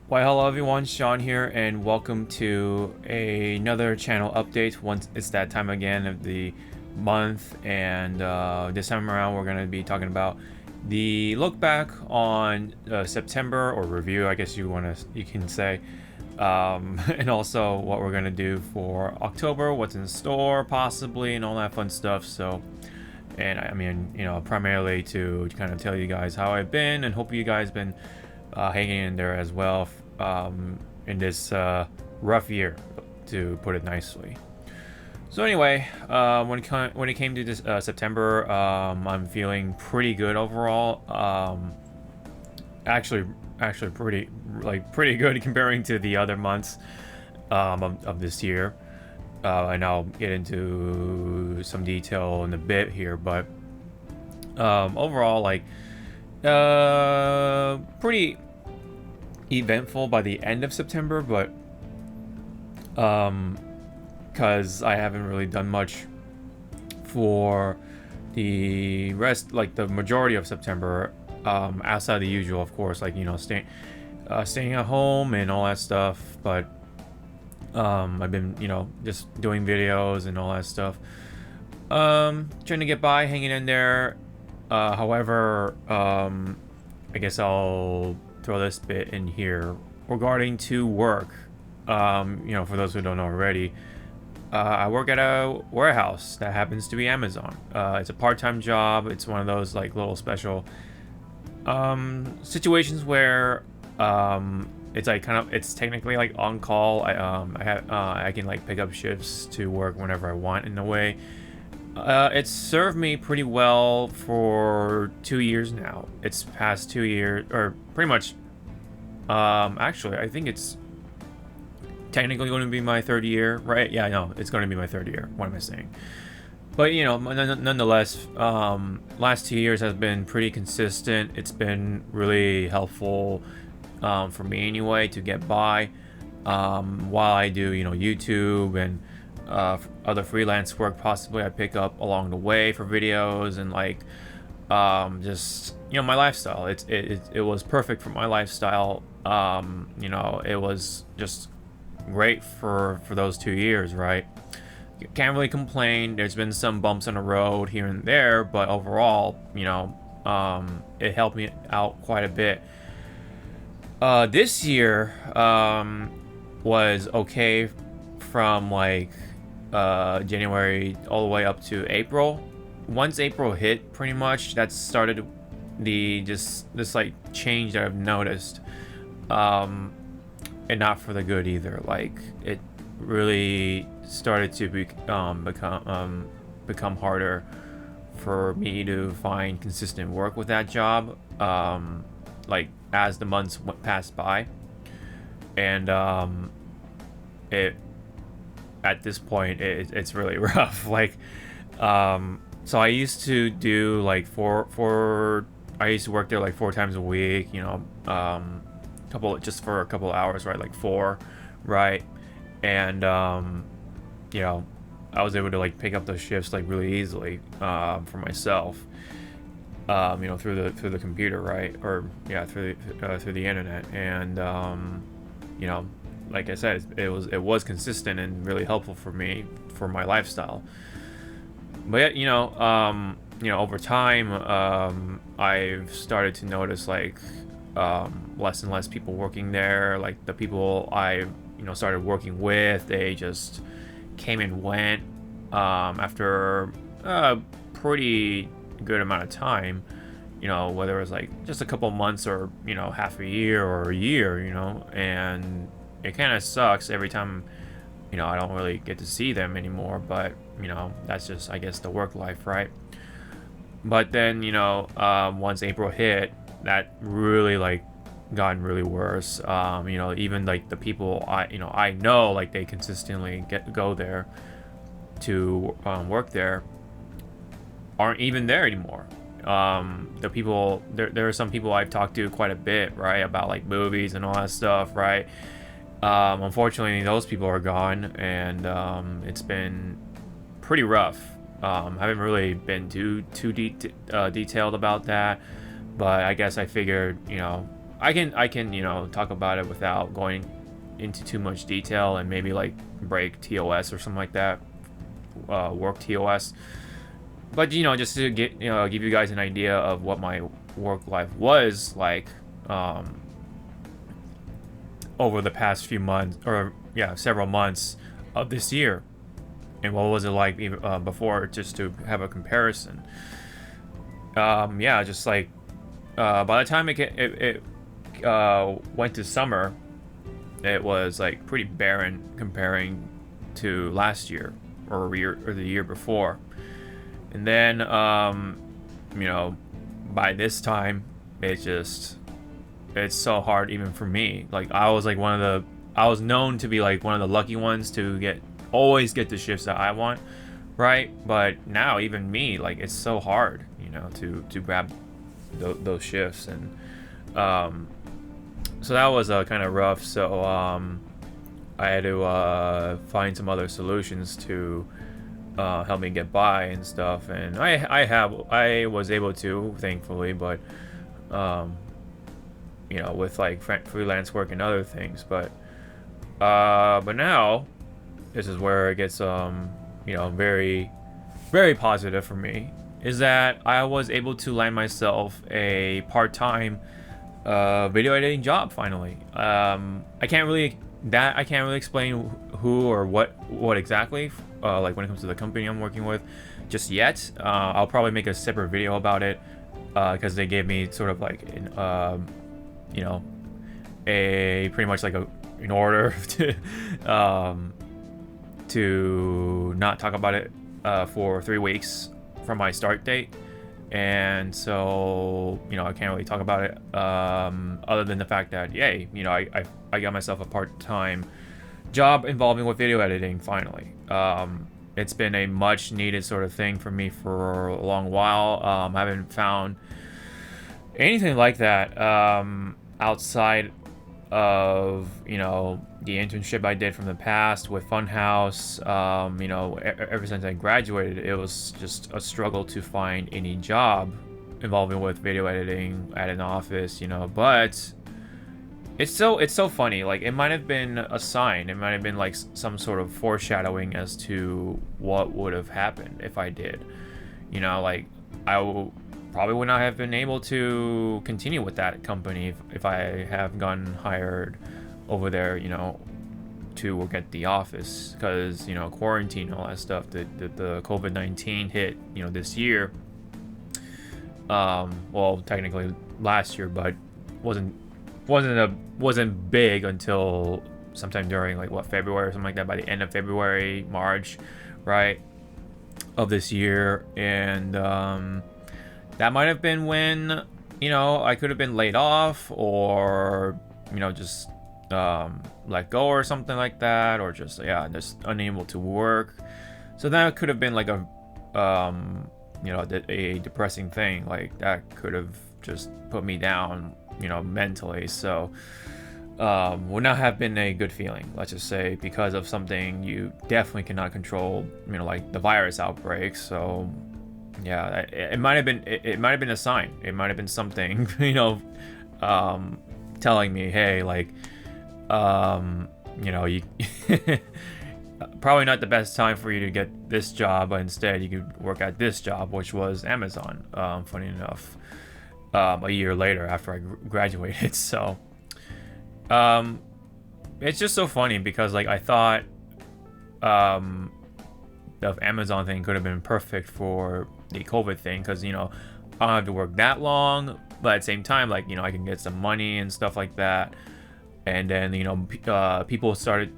Why, hello everyone, Sean here, and welcome to another channel update. Once it's that time again of the month, and this time around we're going to be talking about the look back on September, or review, I guess you can say, and also what we're going to do for October, what's in store possibly, and all that fun stuff. So, and I mean, primarily to kind of tell you guys how I've been, and hope you guys been hanging in there as well in this rough year, to put it nicely. So anyway, when it came to this September, I'm feeling pretty good overall. Actually, pretty good comparing to the other months of this year. And I'll get into some detail in a bit here, but overall, pretty eventful by the end of September, but because I haven't really done much for the rest, like the majority of September, outside the usual, of course, staying at home and all that stuff. But I've been, just doing videos and all that stuff, trying to get by, hanging in there. However, I guess I'll throw this bit in here regarding to work. For those who don't know already, I work at a warehouse that happens to be Amazon. It's a part-time job. It's one of those like little special situations where it's like it's technically like on call. I can like pick up shifts to work whenever I want in a way. It's served me pretty well for 2 years now. It's past 2 years, or pretty much. Actually, I think it's technically going to be my third year, right? Yeah, no, it's going to be my third year. What am I saying? But nonetheless, last 2 years has been pretty consistent. It's been really helpful for me anyway to get by while I do YouTube and other freelance work. Possibly I pick up along the way for videos and just my lifestyle. It was perfect for my lifestyle. It was just great for those 2 years, right? Can't really complain. There's been some bumps on the road here and there, but overall, it helped me out quite a bit. This year was okay from January all the way up to April. Once April hit, pretty much that started this change that I've noticed, and not for the good either. It really started to become harder for me to find consistent work with that job. As the months passed by, and it at this point it's really rough. So I used to do I used to work there 4 times a week, just for a couple of hours, right? 4, right? And I was able to pick up those shifts really easily for myself, through the computer, right? Or through the internet. And like I said, it was consistent and really helpful for me for my lifestyle. But over time, I've started to notice less and less people working there. The people I started working with, they just came and went after a pretty good amount of time. Whether it was just a couple months or half a year or a year, and it kind of sucks every time I don't really get to see them anymore. But that's just, I guess, the work life, right? But then once April hit, that really gotten really worse. Even the people I know, they consistently go there to work there, aren't even there anymore. The people there are some people I've talked to quite a bit, right, about movies and all that stuff, right? Unfortunately, those people are gone, and it's been pretty rough. Haven't really been too detailed about that, but I guess I figured I can talk about it without going into too much detail, and maybe like break TOS or something like that, work TOS. But just to get give you guys an idea of what my work life was like, over the past few months, or yeah, several months of this year, and what was it like even, before, just to have a comparison. Yeah, just like by the time it went to summer, it was like pretty barren comparing to last year, or the year before. And then by this time, it's so hard even for me. Like I was known to be like one of the lucky ones to always get the shifts that I want, right? But now even me, like it's so hard, to grab those shifts. And so that was kind of rough. So I had to find some other solutions to help me get by and stuff. And I was able to, thankfully, but with like freelance work and other things. But now this is where it gets very, very positive for me, is that I was able to land myself a part-time video editing job finally. I can't really explain who or what exactly, like when it comes to the company I'm working with, just yet. I'll probably make a separate video about it, because they gave me sort of like a pretty much like an order to not talk about it for 3 weeks from my start date. And so I can't really talk about it, other than the fact that I got myself a part-time job involving with video editing finally. It's been a much needed sort of thing for me for a long while. I haven't found anything like that outside of the internship I did from the past with Funhouse. Ever since I graduated, it was just a struggle to find any job involving with video editing at an office. But it's so funny. Like it might have been a sign. It might have been like some sort of foreshadowing as to what would have happened if I did. Like probably would not have been able to continue with that company if I have gotten hired over there, to work at the office, because quarantine and all that stuff. The COVID-19 hit this year. Well, technically last year, but wasn't big until sometime during like February or something like that. By the end of February, March, right, of this year. And that might have been when I could have been laid off, or just let go or something like that, or just unable to work. So that could have been like a depressing thing. Like that could have just put me down mentally. So would not have been a good feeling, let's just say, because of something you definitely cannot control, like the virus outbreak. So yeah, it might have been a sign. It might have been something telling me, hey, like you probably not the best time for you to get this job, but instead you could work at this job, which was Amazon, funny enough, a year later after I graduated. So it's just so funny, because like I thought the Amazon thing could have been perfect for the COVID thing, because I don't have to work that long, but at the same time, like I can get some money and stuff like that. And then people started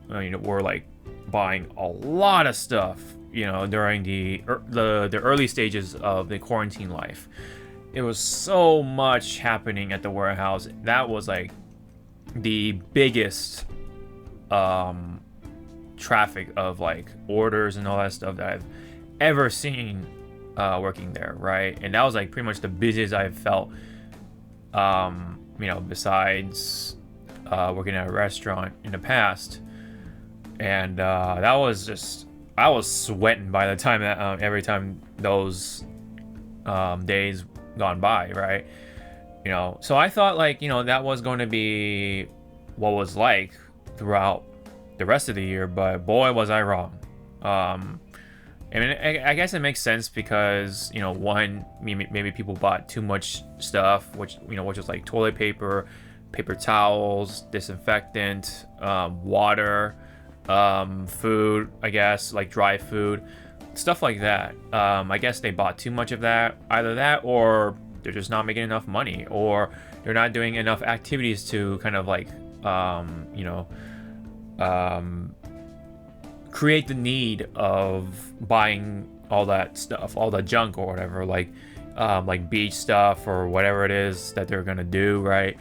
were like buying a lot of stuff during the early stages of the quarantine life. It was so much happening at the warehouse. That was like the biggest traffic of like orders and all that stuff that I've ever seen working there, right? And that was like pretty much the busiest I've felt, besides working at a restaurant in the past. And that was just, I was sweating by the time that every time those days gone by, right? So I thought like, that was going to be what was like throughout the rest of the year, but boy, was I wrong. Um, I mean, I guess it makes sense because, one, maybe people bought too much stuff, which was like toilet paper, paper towels, disinfectant, water, food, I guess, like dry food, stuff like that. I guess they bought too much of that, either that or they're just not making enough money, or they're not doing enough activities to kind of like, um, create the need of buying all that stuff, all the junk or whatever, like beach stuff or whatever it is that they're gonna do, right?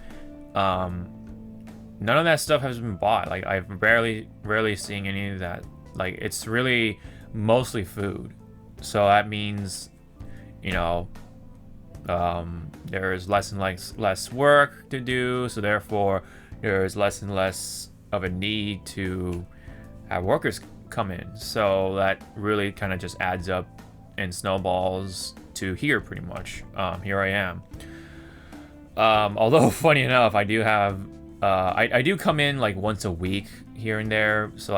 None of that stuff has been bought. Like I've rarely seeing any of that. Like it's really mostly food. So that means, you know, there's less and less work to do. So therefore, there's less and less of a need to have workers come in. So that really kind of just adds up and snowballs to here pretty much. Here I am. Although funny enough, I do have I do come in like once a week here and there, so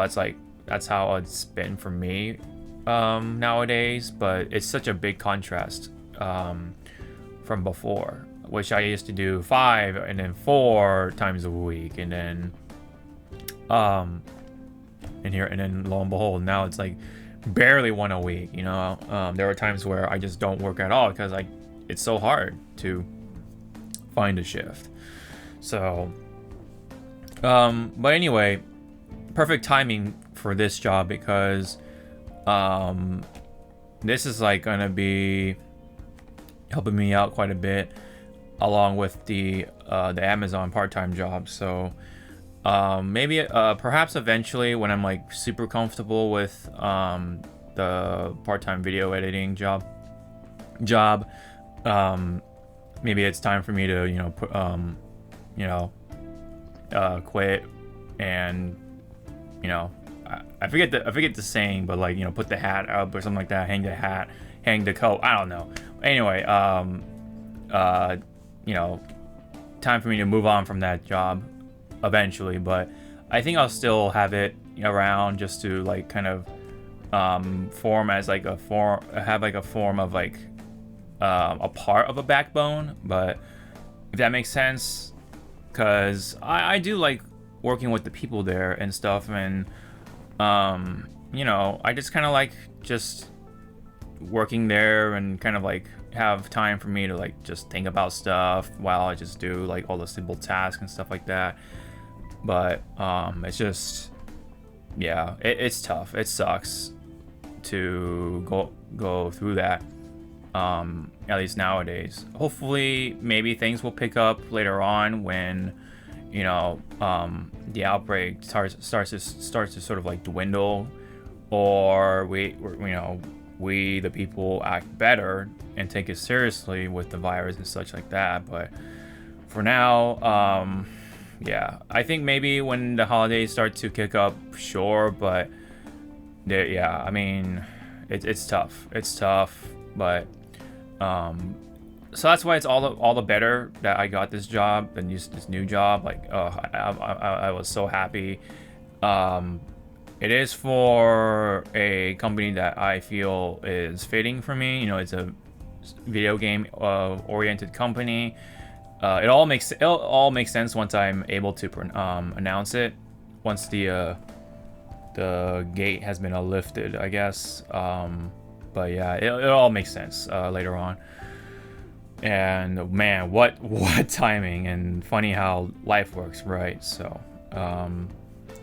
that's how it's been for me nowadays. But it's such a big contrast from before, which I used to do 5 and then 4 times a week, and then and then lo and behold, now it's like barely one a week. There are times where I just don't work at all because it's so hard to find a shift. So but anyway, perfect timing for this job because this is like gonna be helping me out quite a bit along with the Amazon part-time job. So maybe perhaps eventually when I'm like super comfortable with the part-time video editing job maybe it's time for me to quit, and I forget the saying, but like put the hat up or something like that, hang the coat, I don't know. Anyway, time for me to move on from that job eventually, but I think I'll still have it around just to like kind of form as like a form of like a part of a backbone, but if that makes sense, because I do like working with the people there and stuff, and I just kind of like just working there and kind of like have time for me to like just think about stuff while I just do like all the simple tasks and stuff like that. But it's just, yeah, it's tough. It sucks to go through that. At least nowadays. Hopefully, maybe things will pick up later on when, the outbreak starts to sort of like dwindle, or we the people act better and take it seriously with the virus and such like that. But for now, yeah, I think maybe when the holidays start to kick up, sure, but yeah, I mean, it's tough. It's tough, but so that's why it's all the better that I got this job, this new job. Like, I was so happy. It is for a company that I feel is fitting for me. It's a video game oriented company. It all makes sense once I'm able to announce it. Once the gate has been lifted, I guess. But yeah, it all makes sense later on. And man, what timing, and funny how life works, right? So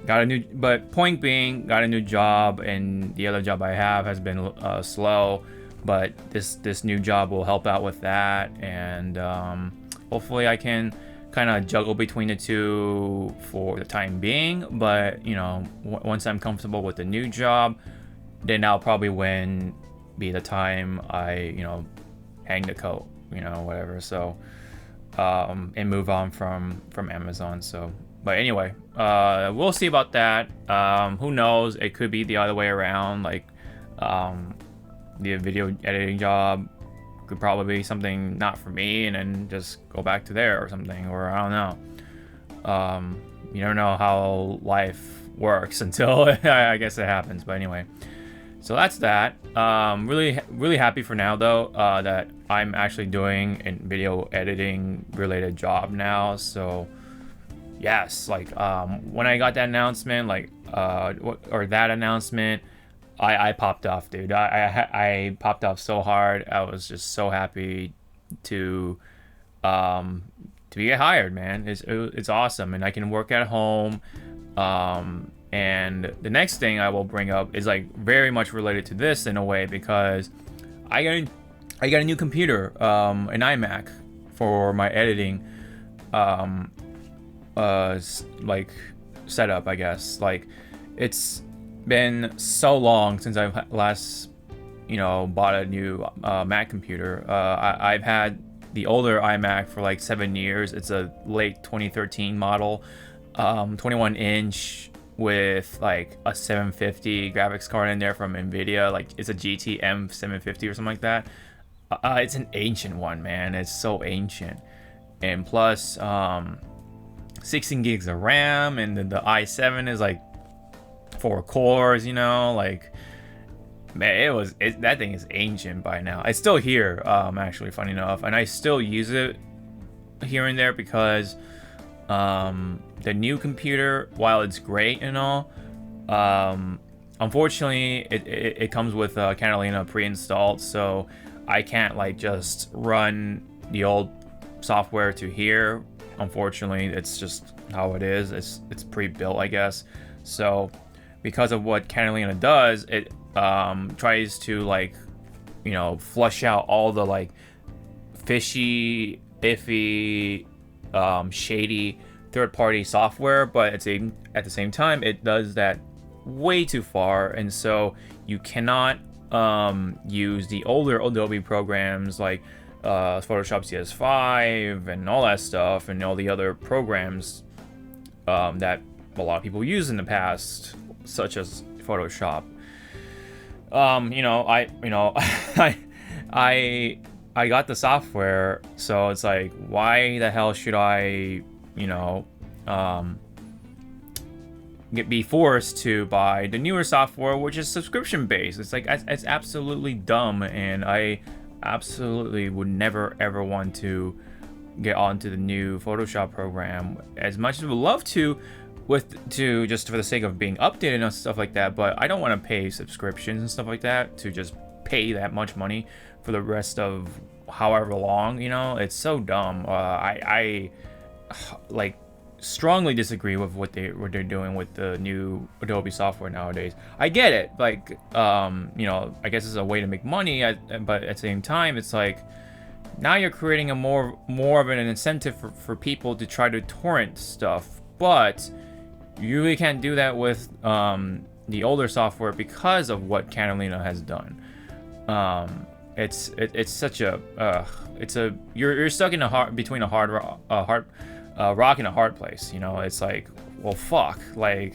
but point being, got a new job, and the other job I have has been slow, but this new job will help out with that, and hopefully I can kind of juggle between the two for the time being. But once I'm comfortable with the new job, then I'll probably be the time I hang the coat, whatever. So and move on from Amazon. So but anyway, we'll see about that. Who knows, it could be the other way around, like the video editing job could probably be something not for me, and then just go back to there or something, or I don't know. You don't know how life works until I guess it happens. But anyway, so that's that. Really happy for now though, that I'm actually doing a video editing related job now. So yes, like when I got that announcement, that announcement, I popped off, dude. I popped off so hard. I was just so happy to get hired, man. It's awesome, and I can work at home. And the next thing I will bring up is like very much related to this in a way, because I got a new computer, an iMac, for my editing like setup, I guess. Like, it's been so long since I've last bought a new Mac computer. I've had the older iMac for like 7 years. It's a late 2013 model, 21 inch with like a 750 graphics card in there from Nvidia. Like, it's a GTM 750 or something like that. It's an ancient one, man. It's so ancient. And plus 16 gigs of RAM, and then the i7 is like 4 cores, like, man, that thing is ancient by now. It's still here, actually, funny enough, and I still use it here and there because the new computer, while it's great and all, unfortunately it comes with Catalina pre-installed, so I can't like just run the old software to here. Unfortunately, it's just how it is. It's pre-built, I guess. So because of what Catalina does, it tries to like flush out all the like fishy, iffy, shady third-party software, but at the same time it does that way too far, and so you cannot use the older Adobe programs like Photoshop CS5 and all that stuff, and all the other programs that a lot of people use in the past, such as Photoshop. I got the software, so it's like, why the hell should I be forced to buy the newer software, which is subscription based? It's like, it's absolutely dumb, and I absolutely would never ever want to get onto the new Photoshop program, as much as I would love to, just for the sake of being updated and stuff like that. But I don't want to pay subscriptions and stuff like that to just pay that much money for the rest of however long. It's so dumb. I like strongly disagree with what they're doing with the new Adobe software nowadays. I get it, like I guess it's a way to make money, but at the same time, it's like, now you're creating a more of an incentive for people to try to torrent stuff, but you really can't do that with the older software because of what Catalina has done. It's such a you're stuck in between a rock and a hard place. It's like, well, fuck, like,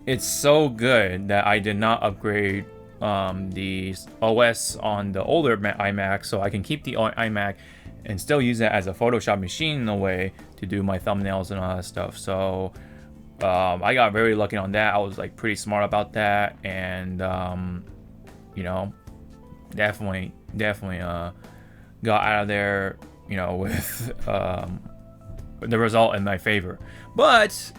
it's so good that I did not upgrade the OS on the older iMac, so I can keep the iMac and still use it as a Photoshop machine in a way to do my thumbnails and all that stuff. So I got very lucky on that. I was like pretty smart about that, and definitely got out of there with the result in my favor. But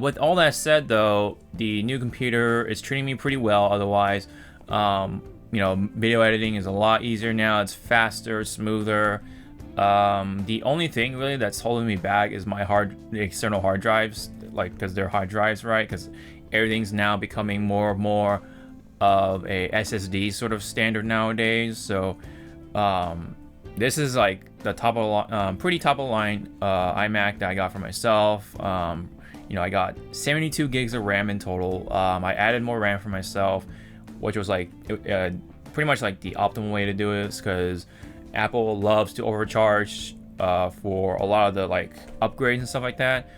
with all that said, though, the new computer is treating me pretty well. Otherwise, video editing is a lot easier now. It's faster, smoother. The only thing really that's holding me back is the external hard drives, like, because they're hard drives, right? Because everything's now becoming more and more of a SSD sort of standard nowadays. So this is like the pretty top of the line iMac that I got for myself. I got 72 gigs of RAM in total. I added more RAM for myself, which was like pretty much like the optimal way to do this, because Apple loves to overcharge for a lot of the like upgrades and stuff like that,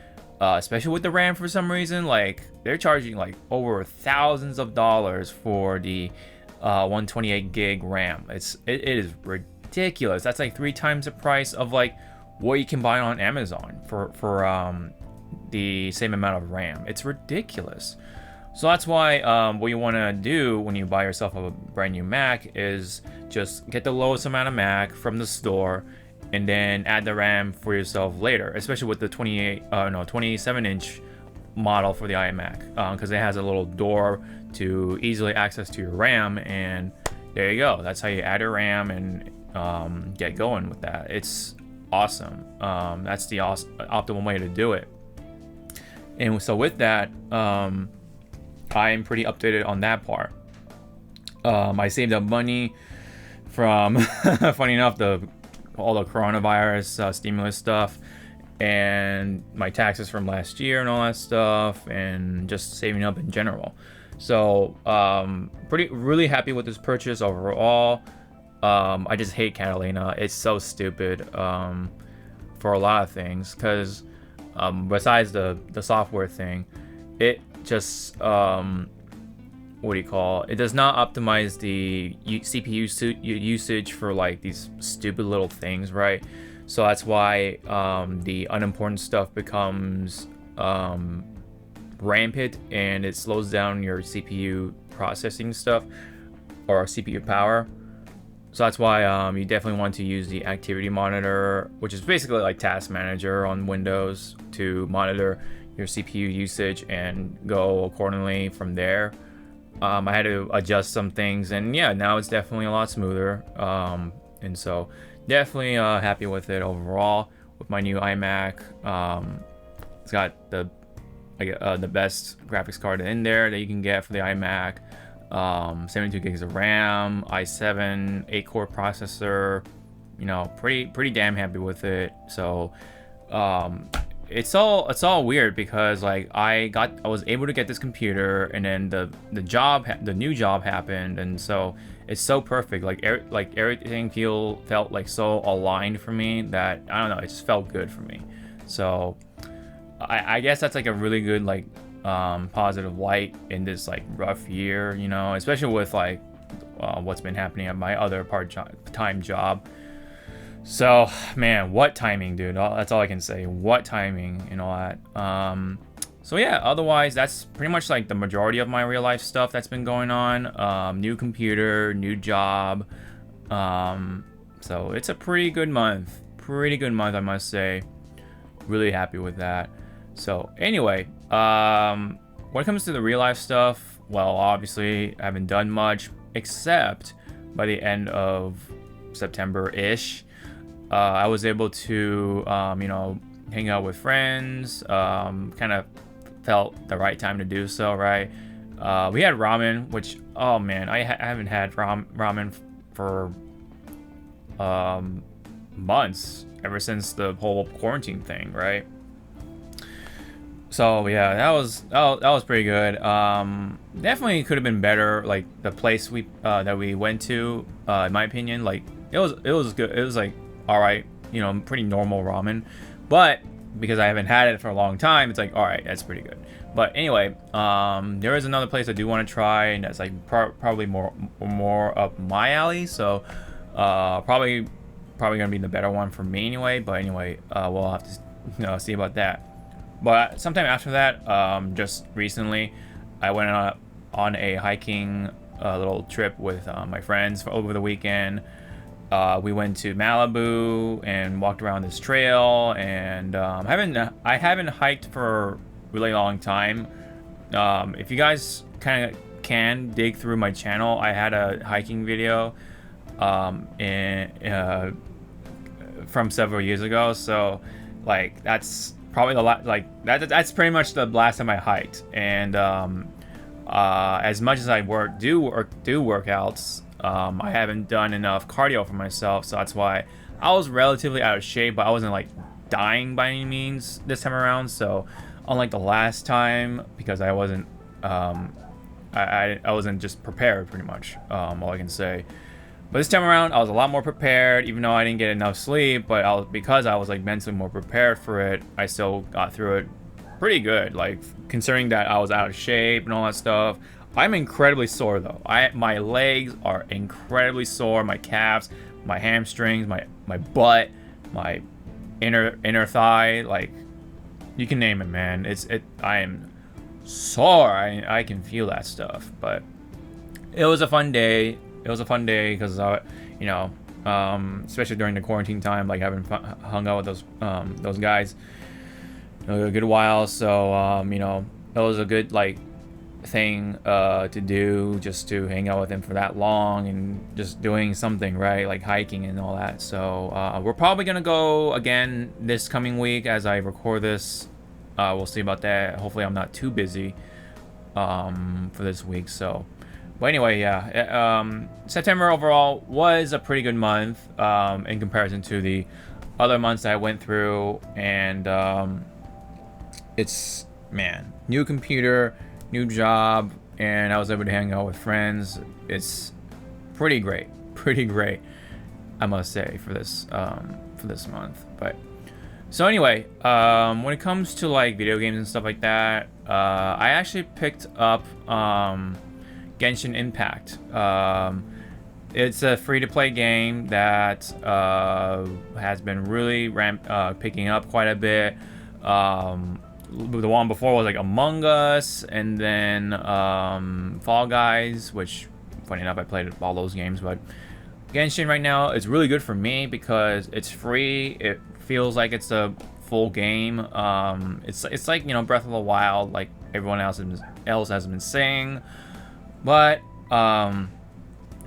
especially with the RAM. For some reason, like, they're charging like over thousands of dollars for the 128 gig RAM. It is ridiculous. That's like 3 times the price of like what you can buy on Amazon for the same amount of RAM. It's ridiculous. So that's why what you want to do when you buy yourself a brand new Mac is just get the lowest amount of Mac from the store, and then add the RAM for yourself later, especially with the 27-inch model for the iMac, because it has a little door to easily access to your RAM, and there you go. That's how you add your RAM and get going with that. It's awesome. That's the optimal way to do it. And so with that, I'm pretty updated on that part. I saved up money from, funny enough, all the coronavirus stimulus stuff, and my taxes from last year and all that stuff, and just saving up in general. So really happy with this purchase overall. I just hate Catalina. It's so stupid for a lot of things, because besides the software thing, it just it does not optimize the CPU usage for like these stupid little things, right? So that's why the unimportant stuff becomes rampant, and it slows down your CPU processing stuff, or CPU power. So that's why you definitely want to use the activity monitor, which is basically like Task Manager on Windows, to monitor your CPU usage and go accordingly from there. I had to adjust some things, and yeah, now it's definitely a lot smoother. And so definitely happy with it overall with my new iMac. It's got the best graphics card in there that you can get for the iMac. 72 gigs of RAM, i7 8-core processor. You know, pretty damn happy with it. So it's all weird, because like I was able to get this computer, and then the new job happened, and so it's so perfect. Like everything felt like so aligned for me that, I don't know, it just felt good for me. So I guess that's like a really good like positive light in this like rough year, you know, especially with like what's been happening at my other part-time job. So man, what timing, dude. That's all I can say. What timing and all that. So yeah, otherwise that's pretty much like the majority of my real life stuff that's been going on. New computer, new job. So it's a pretty good month, I must say. Really happy with that. So anyway, when it comes to the real life stuff, well, obviously I haven't done much, except by the end of September-ish, I was able to, hang out with friends. Kind of felt the right time to do so, right? We had ramen, which, oh man, I haven't had ramen for months, ever since the whole quarantine thing, right? So yeah, that was pretty good. Definitely could have been better. Like the place that we went to, in my opinion, like it was good. It was like all right, you know, pretty normal ramen. But because I haven't had it for a long time, it's like all right, that's pretty good. But anyway, there is another place I do want to try, and that's like probably more up my alley. So probably gonna be the better one for me anyway. But anyway, we'll have to see about that. But sometime after that, just recently, I went on a hiking little trip with my friends over the weekend. We went to Malibu and walked around this trail, and I haven't hiked for a really long time. If you guys kind of can dig through my channel, I had a hiking video from several years ago. So like that's probably that's pretty much the last time I hiked. And as much as I do workouts, I haven't done enough cardio for myself, so that's why I was relatively out of shape, but I wasn't like dying by any means this time around. So unlike the last time, because I wasn't I wasn't just prepared, pretty much, all I can say. But this time around, I was a lot more prepared, even though I didn't get enough sleep. But because I was like mentally more prepared for it, I still got through it pretty good. Like considering that I was out of shape and all that stuff, I'm incredibly sore though. My legs are incredibly sore. My calves, my hamstrings, my butt, my inner thigh. Like, you can name it, man. I am sore. I can feel that stuff. But it was a fun day. It was a fun day because you know, especially during the quarantine time, like having hung out with those guys a good while. So you know, it was a good like thing to do, just to hang out with him for that long and just doing something, right, like hiking and all that. So we're probably gonna go again this coming week as I record this. We'll see about that. Hopefully I'm not too busy for this week. So but anyway, yeah, September overall was a pretty good month in comparison to the other months that I went through. And it's, man, new computer, new job, and I was able to hang out with friends. It's pretty great, I must say, for this month. But so anyway, when it comes to like video games and stuff like that, I actually picked up Genshin Impact. It's a free-to-play game that has been really picking up quite a bit. The one before was like Among Us, and then Fall Guys, which, funny enough, I played all those games. But Genshin right now is really good for me because it's free. It feels like it's a full game. It's like, you know, Breath of the Wild, like everyone else has been saying. But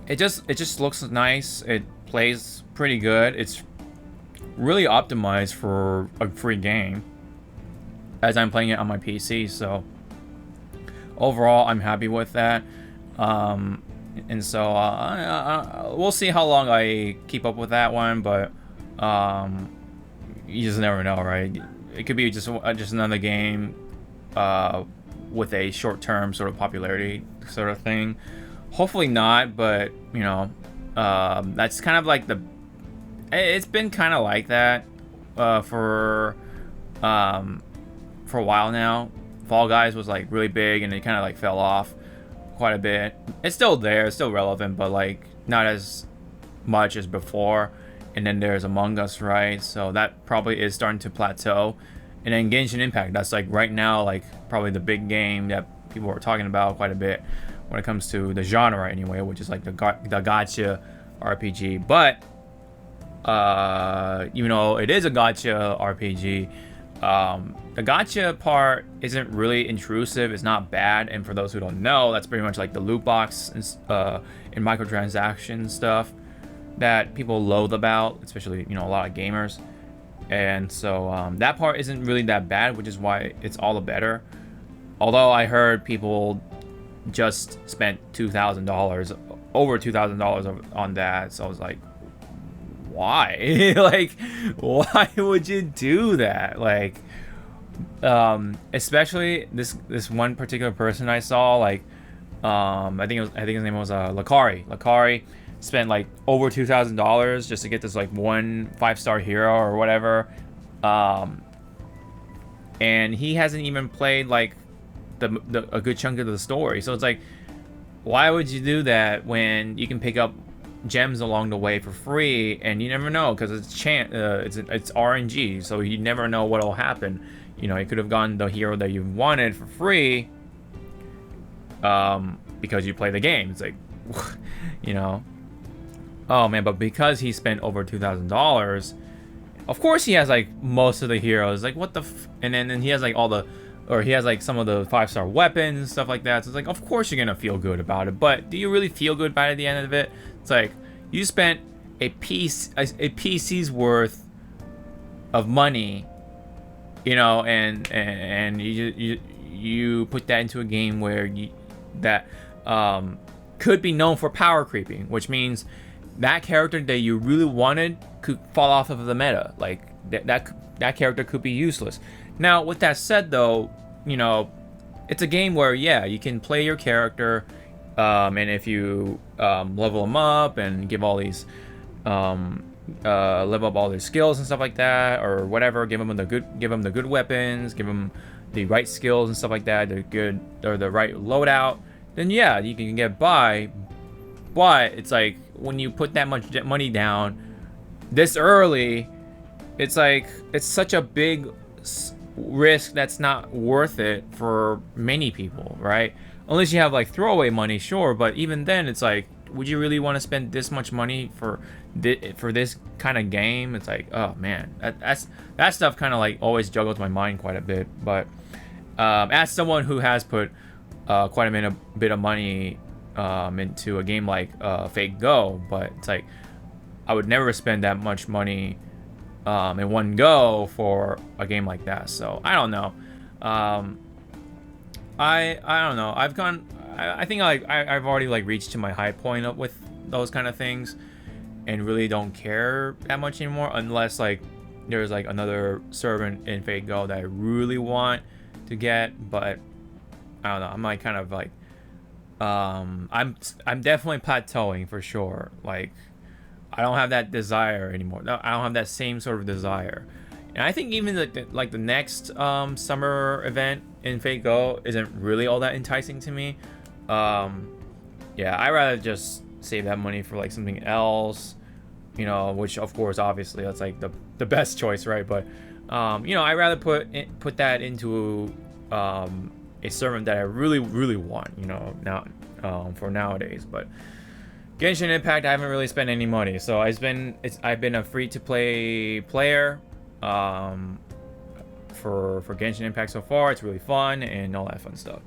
it just looks nice. It plays pretty good. It's really optimized for a free game, as I'm playing it on my PC. So overall, I'm happy with that. And so we'll see how long I keep up with that one. But you just never know, right? It could be just another game with a short-term sort of popularity sort of thing. Hopefully not, but you know, that's kind of like it's been kind of like that for a while now. Fall Guys was like really big, and it kind of like fell off quite a bit. It's still there, it's still relevant, but like not as much as before. And then there's Among Us, right? So that probably is starting to plateau. And then Genshin Impact, that's like right now, like probably the big game that people are talking about quite a bit when it comes to the genre anyway, which is like the gacha RPG. But even though it is a gacha RPG, the gacha part isn't really intrusive. It's not bad. And for those who don't know, that's pretty much like the loot box and microtransaction stuff that people loathe about, especially, you know, a lot of gamers. And so that part isn't really that bad, which is why it's all the better. Although I heard people just spent $2,000, over $2,000 on that. So I was like, why? Like, why would you do that? Like, especially this one particular person I saw, like, I think his name was Lakari. Lakari spent like over $2,000 just to get this like one 5-star hero or whatever, and he hasn't even played like a good chunk of the story. So it's like, why would you do that when you can pick up gems along the way for free? And you never know, because it's RNG, so you never know what'll happen. You know, you could have gotten the hero that you wanted for free because you play the game. It's like, you know, oh man. But because he spent over $2,000, of course he has like most of the heroes. Like, what the and then he has like he has like some of the 5-star weapons and stuff like that. So it's like, of course you're gonna feel good about it. But do you really feel good about it at the end of it? It's like, you spent a PC's worth of money, you know, and you put that into a game where that could be known for power creeping, which means that character that you really wanted could fall off of the meta. Like that character could be useless. Now, with that said, though, you know, it's a game where, yeah, you can play your character, and if you level them up and give all these level up all their skills and stuff like that, or whatever, give them the good weapons, give them the right skills and stuff like that, the right loadout, then yeah, you can get by. But it's like when you put that much money down this early, it's like it's such a big risk that's not worth it for many people, right? Unless you have like throwaway money, sure, but even then, it's like, would you really want to spend this much money for this kind of game? It's like, oh man, that stuff kind of like always juggles my mind quite a bit. But as someone who has put quite a bit of money into a game like Fate Go, but it's like I would never spend that much money in one go for a game like that. So I don't know. I don't know. I think like I've already like reached to my high point up with those kind of things, and really don't care that much anymore unless like there's like another servant in Fate Go that I really want to get. But I don't know. I'm like kind of like I'm definitely plateauing for sure. Like I don't have that desire anymore. No, I don't have that same sort of desire. And I think even the next summer event in Fate Go isn't really all that enticing to me. Yeah, I'd rather just save that money for like something else, you know, which of course obviously that's like the best choice, right? But you know, I'd rather put that into a servant that I really want, you know, now for nowadays. But Genshin Impact, I haven't really spent any money, so I've been a free to play player for Genshin Impact so far. It's really fun and all that fun stuff.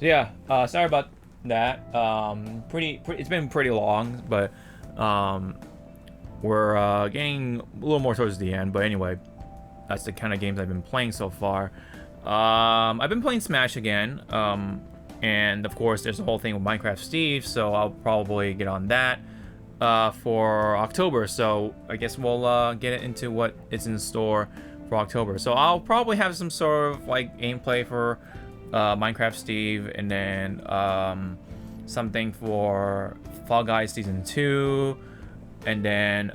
So yeah, sorry about that. It's been pretty long, but we're getting a little more towards the end. But anyway, that's the kind of games I've been playing so far. I've been playing Smash again. And of course, there's the whole thing with Minecraft Steve, so I'll probably get on that for October. So I guess we'll get it into what is in store for October. So I'll probably have some sort of like gameplay for Minecraft Steve, and then something for Fall Guys Season 2, and then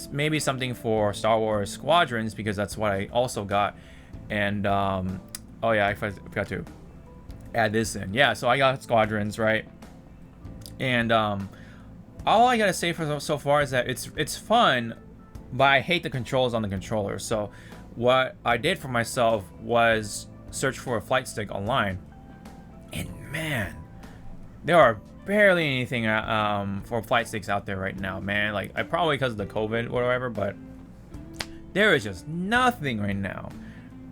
maybe something for Star Wars Squadrons, because that's what I also got. And oh yeah, I forgot to add this in. Yeah, so I got Squadrons, right? And all I gotta say for so far is that it's fun, but I hate the controls on the controller. So what I did for myself was search for a flight stick online, and man, there are barely anything for flight sticks out there right now, man. Like, I probably because of the COVID or whatever, but there is just nothing right now.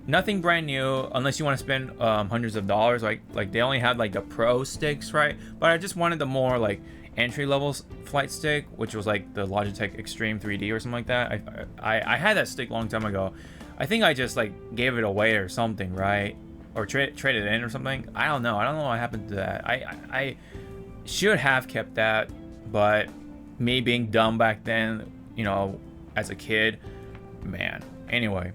Nothing brand new, unless you want to spend hundreds of dollars. Like they only had like the pro sticks, right? But I just wanted the more like entry level flight stick, which was like the Logitech Extreme 3D or something like that. I had that stick a long time ago. I think I just like gave it away or something, right? Or traded it in or something. I don't know what happened to that. I should have kept that, but me being dumb back then, you know, as a kid, man. Anyway.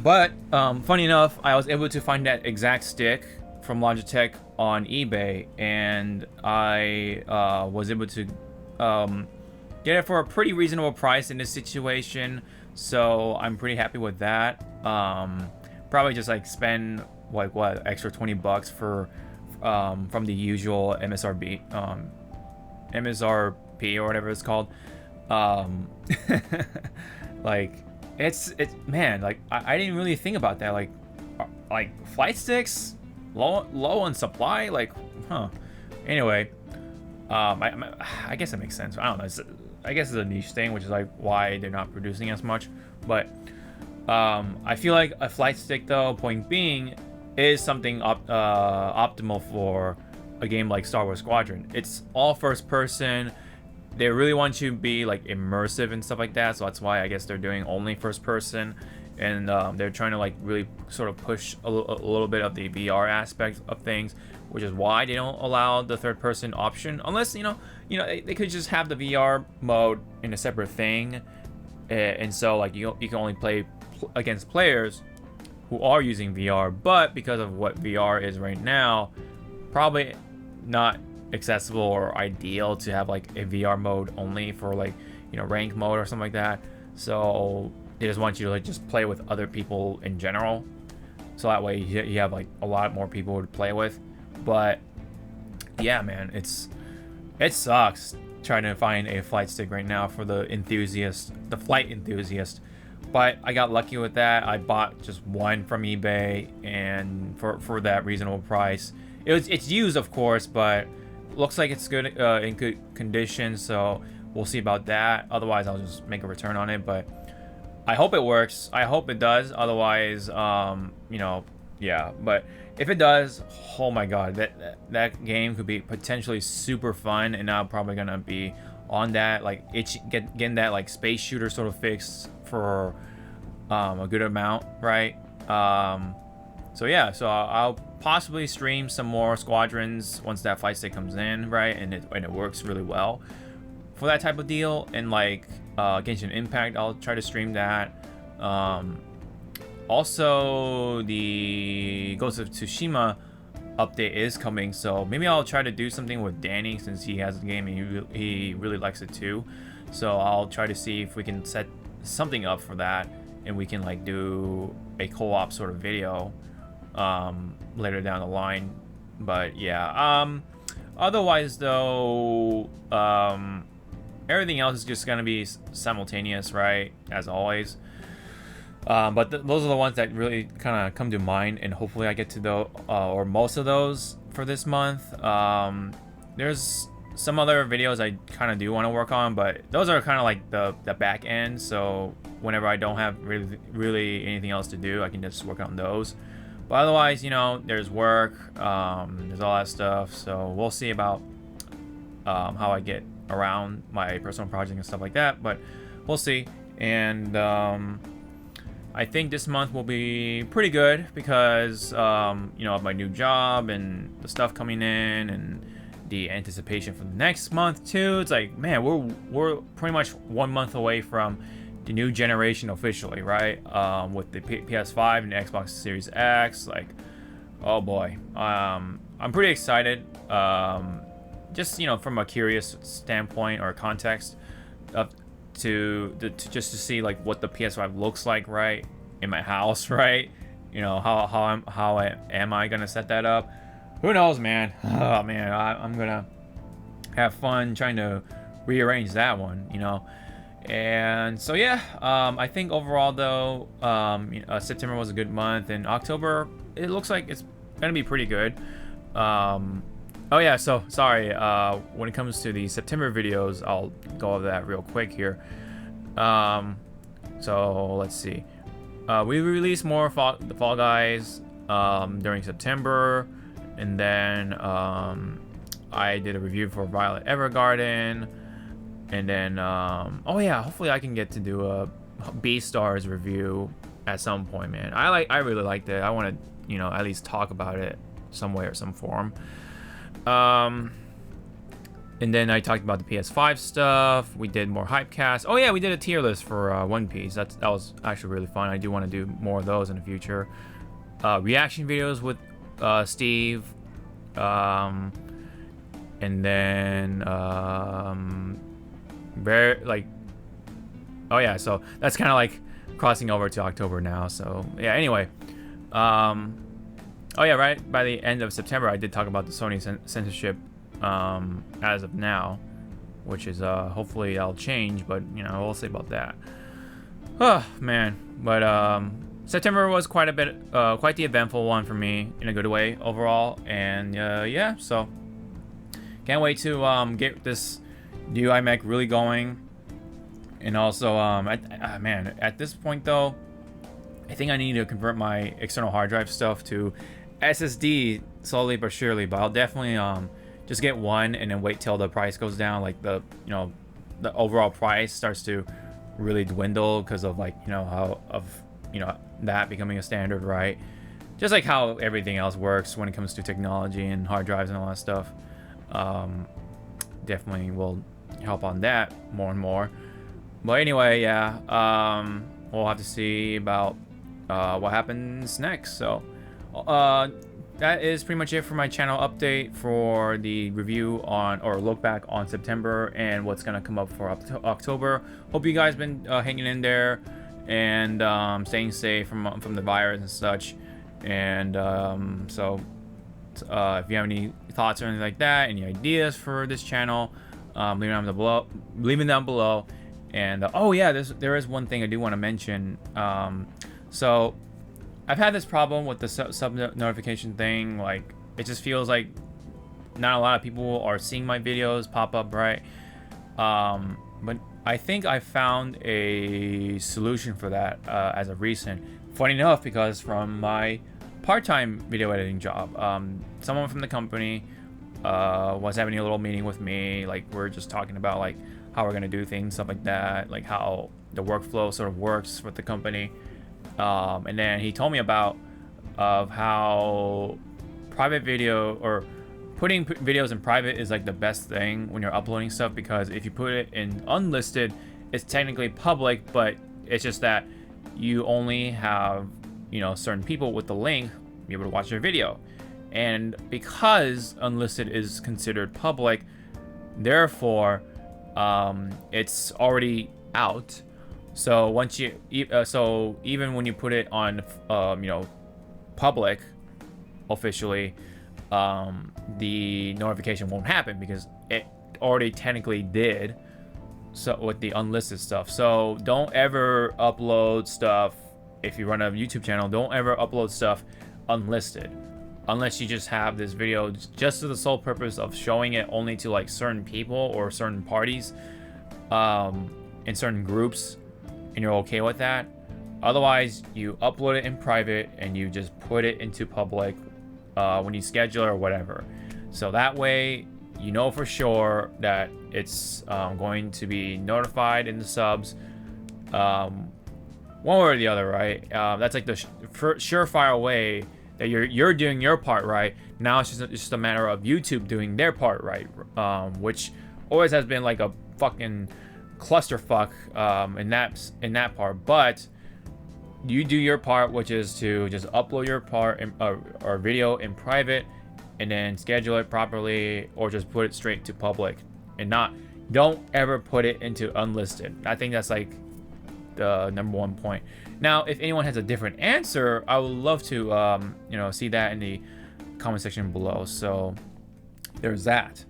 But funny enough, I was able to find that exact stick from Logitech on eBay, and I was able to get it for a pretty reasonable price in this situation. So I'm pretty happy with that. Probably just like spend like what extra $20 for from the usual MSRP or whatever it's called. Like. It's man, like I didn't really think about that. Like flight sticks low on supply, like, huh. Anyway, I guess that makes sense. I don't know. I guess it's a niche thing, which is like why they're not producing as much. But I feel like a flight stick, though, point being, is something optimal for a game like Star Wars Squadron. It's all first person. They really want you to be like immersive and stuff like that, so that's why I guess they're doing only first person, and they're trying to like really sort of push a little bit of the VR aspect of things, which is why they don't allow the third person option, unless you know they could just have the VR mode in a separate thing, and so like you can only play against players who are using VR, but because of what VR is right now, probably not accessible or ideal to have like a VR mode only for like, you know, rank mode or something like that. So they just want you to like just play with other people in general, so that way you have like a lot more people to play with. But yeah, man, it sucks trying to find a flight stick right now for the flight enthusiast. But I got lucky with that. I bought just one from eBay, and for that reasonable price. It's used, of course, but looks like it's good in good condition. So we'll see about that. Otherwise, I'll just make a return on it. But I hope it works. I hope it does. Otherwise, yeah. But if it does, oh my god, that game could be potentially super fun, and I'm probably gonna be on that, like getting that like space shooter sort of fix for a good amount, right? So yeah, so I'll possibly stream some more Squadrons once that flight stick comes in, right? And it works really well for that type of deal. And like Genshin Impact, I'll try to stream that. Also, the Ghost of Tsushima update is coming, so maybe I'll try to do something with Danny since he has the game and he really likes it too. So I'll try to see if we can set something up for that, and we can like do a co-op sort of video later down the line. But yeah, otherwise though, everything else is just gonna be simultaneous, right, as always. But those are the ones that really kind of come to mind, and hopefully I get to or most of those for this month. There's some other videos I kind of do want to work on, but those are kind of like the back end, so whenever I don't have really anything else to do, I can just work on those. But otherwise, there's work, there's all that stuff, so we'll see about how I get around my personal project and stuff like that, but we'll see. And I think this month will be pretty good because, of my new job and the stuff coming in and the anticipation for the next month too. It's like, man, we're pretty much 1 month away from the new generation officially, right? With the PS5 and the Xbox Series X, like, oh boy. I'm pretty excited. Just, from a curious standpoint or context of just to see like what the PS5 looks like, right, in my house, right? How am I gonna set that up? Who knows, man? Oh man, I'm gonna have fun trying to rearrange that one, And so yeah, I think overall though, September was a good month, and October it looks like it's gonna be pretty good. Oh yeah, so sorry, when it comes to the September videos, I'll go over that real quick here. So let's see. We released more the Fall Guys during September, and then I did a review for Violet Evergarden, and then oh yeah, hopefully I can get to do a Beastars review at some point, man. I really liked it. I want to at least talk about it some way or some form. And then I talked about the PS5 stuff. We did more Hypecast. Oh yeah, we did a tier list for One Piece. That was actually really fun. I do want to do more of those in the future. Reaction videos with Steve. And then oh yeah, so that's kind of like crossing over to October now. So yeah, anyway. Oh yeah, right by the end of September, I did talk about the Sony censorship as of now, which is hopefully that'll change, but we'll see about that. Oh man, but September was quite the eventful one for me in a good way overall, and yeah, so can't wait to get this new iMac really going. And also man, at this point though, I think I need to convert my external hard drive stuff to SSD slowly but surely, but I'll definitely just get one and then wait till the price goes down, like the overall price starts to really dwindle because of that becoming a standard, right? Just like how everything else works when it comes to technology and hard drives and all that stuff. Definitely will help on that more and more. But anyway, yeah, we'll have to see about what happens next. So that is pretty much it for my channel update for the review on, or look back on, September and what's gonna come up for October. Hope you guys been hanging in there and staying safe from the virus and such. And so If you have any thoughts or anything like that, any ideas for this channel, leave them down below. And oh yeah, there is one thing I do want to mention. So I've had this problem with the sub notification thing. Like, it just feels like not a lot of people are seeing my videos pop up, right? But I think I found a solution for that as of recent. Funny enough, because from my part-time video editing job, someone from the company was having a little meeting with me. Like, we're just talking about like how we're gonna do things, stuff like that, like how the workflow sort of works with the company. And then he told me about how private video, or putting videos in private, is like the best thing when you're uploading stuff, because if you put it in unlisted, it's technically public, but it's just that you only have, you know, certain people with the link be able to watch your video. And because unlisted is considered public, therefore it's already out. So once you so even when you put it on you know, public officially, the notification won't happen because it already technically did, so with the unlisted stuff. So don't ever upload stuff. If you run a YouTube channel, don't ever upload stuff unlisted, unless you just have this video just to the sole purpose of showing it only to like certain people or certain parties in certain groups, and you're okay with that. Otherwise, you upload it in private and you just put it into public when you schedule or whatever. So that way you know for sure that it's going to be notified in the subs one way or the other, right? That's like the surefire way that you're doing your part right. Now it's just a matter of YouTube doing their part right, which always has been like a fucking clusterfuck in that part. But you do your part, which is to just upload your part or video in private, and then schedule it properly, or just put it straight to public, and don't ever put it into unlisted. I think that's like the #1 point. Now, if anyone has a different answer, I would love to you know, see that in the comment section below. So there's that.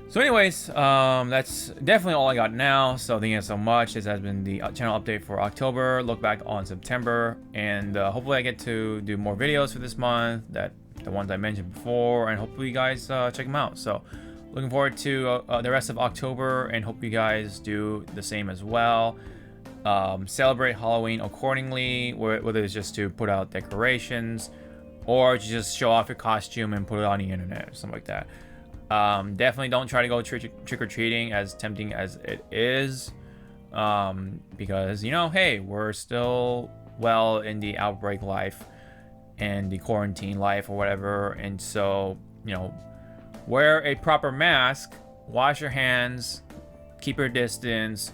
So anyways, that's definitely all I got now. So thank you so much. This has been the channel update for October, look back on September, and hopefully I get to do more videos for this month, the ones I mentioned before, and hopefully you guys check them out. So looking forward to the rest of October, and hope you guys do the same as well. Celebrate Halloween accordingly, whether it's just to put out decorations or to just show off your costume and put it on the internet or something like that. Definitely don't try to go trick-or-treating, as tempting as it is, because, you know, hey, we're still well in the outbreak life and the quarantine life or whatever. And so, you know, wear a proper mask, wash your hands, keep your distance,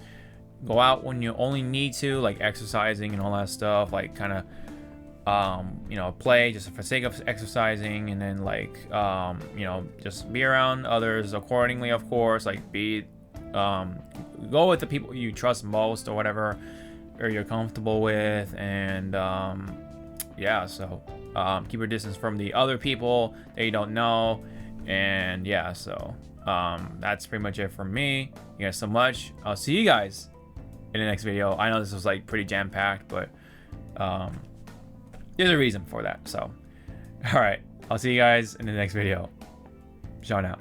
go out when you only need to, like exercising and all that stuff, like kind of you know, play just for the sake of exercising, and then like you know, just be around others accordingly, of course. Like go with the people you trust most or whatever, or you're comfortable with, and yeah, so keep your distance from the other people that you don't know. And yeah, so that's pretty much it from me. Thank you guys so much. I'll see you guys in the next video. I know this was like pretty jam-packed, but there's a reason for that. So all right, I'll see you guys in the next video. Sean out.